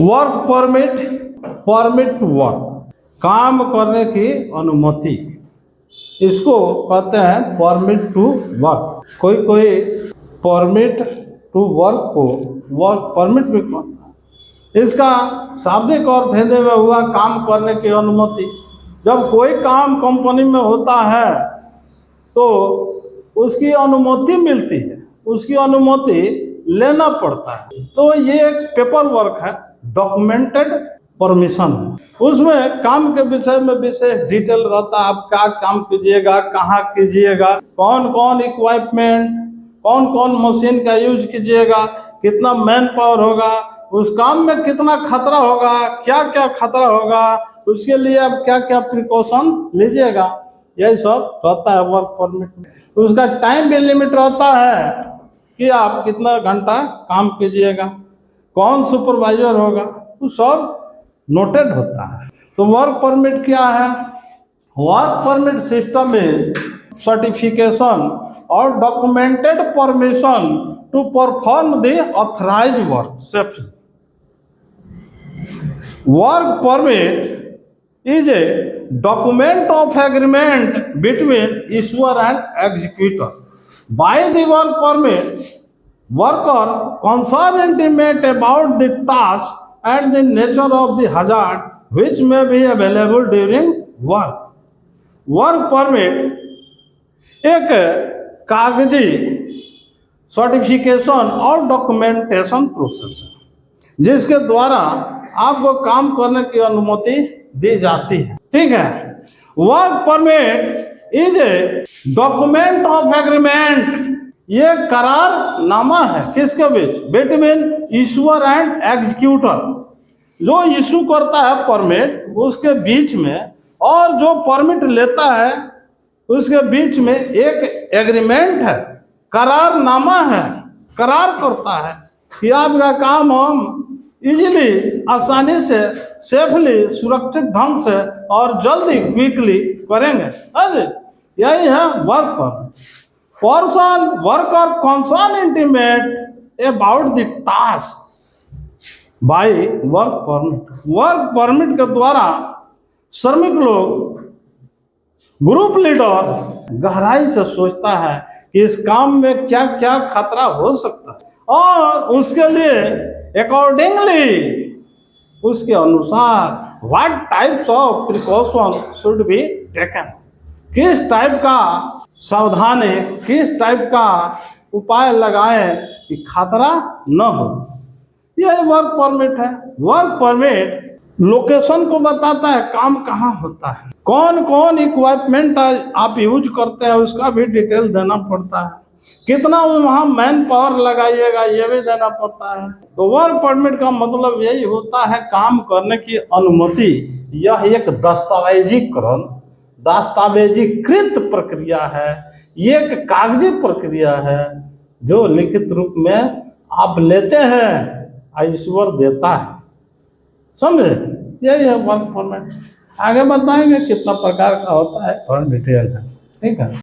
Work permit, permit to work, काम करने की अनुमति, इसको कहते हैं परमिट टू वर्क। कोई कोई परमिट टू वर्क को वर्क परमिट भी कहता है। इसका शाब्दिक अर्थ हिंदी में हुआ काम करने की अनुमति। जब कोई काम कंपनी में होता है तो उसकी अनुमति मिलती है, उसकी अनुमति लेना पड़ता है। तो ये एक पेपर वर्क है, डॉक्यूमेंटेड परमिशन। उसमें काम के विषय में विशेष डिटेल रहता है, आप क्या काम कीजिएगा, कहाँ कीजिएगा, कौन कौन इक्विपमेंट, कौन कौन मशीन का यूज कीजिएगा, कितना मैन पावर होगा, उस काम में कितना खतरा होगा, क्या क्या खतरा होगा, उसके लिए आप क्या क्या प्रिकॉशन लीजिएगा, यही सब रहता है वर्क परमिट में। उसका टाइम भी लिमिट रहता है कि आप कितना घंटा काम कीजिएगा, कौन सुपरवाइजर होगा, वो सब नोटेड होता है। तो वर्क परमिट क्या है? वर्क परमिट सिस्टम में सर्टिफिकेशन और documented permission to perform the authorise work safely. Work permit is a document of agreement between issuer and executor. By the work permit, workers concerned intimate about the task and the nature of the hazard which may be available during work. Work permit एक कागजी certification और documentation process है जिसके द्वारा आपको काम करने की अनुमति दी जाती है। ठीक है। Work permit is a document of agreement, ये करारनामा है किसके बीच? Between issuer and executor. जो इशू करता है परमिट उसके बीच में और जो परमिट लेता है उसके बीच में एक एग्रीमेंट है, करारनामा है, करार करता है कि आपका काम हम इजीली, आसानी से, सेफली, सुरक्षित ढंग से और जल्दी, क्विकली करेंगे। यही है work permit. Person worker concern intimate about the task by work permit. Work permit के द्वारा श्रमिक लोग, ग्रुप लीडर गहराई से सोचता है कि इस काम में क्या क्या खतरा हो सकता है और उसके लिए अकॉर्डिंगली, उसके अनुसार what types of precaution should be taken, किस टाइप का सावधानी, किस टाइप का उपाय लगाएं कि खतरा न हो। यह वर्क परमिट है। वर्क परमिट लोकेशन को बताता है, काम कहाँ होता है, कौन कौन इक्विपमेंट आप यूज करते हैं उसका भी डिटेल देना पड़ता है, कितना वहाँ मैन पावर लगाइएगा ये भी देना पड़ता है। तो वर्क परमिट का मतलब यही होता है काम करने की अनुमति। यह एक दस्तावेजीकरण, दस्तावेजीकृत प्रक्रिया है, ये एक कागजी प्रक्रिया है जो लिखित रूप में आप लेते हैं, ईश्वर देता है। समझे? यही है वर्क परमिट। आगे बताएंगे कितना प्रकार का होता है, थोड़ा डिटेल है। ठीक है।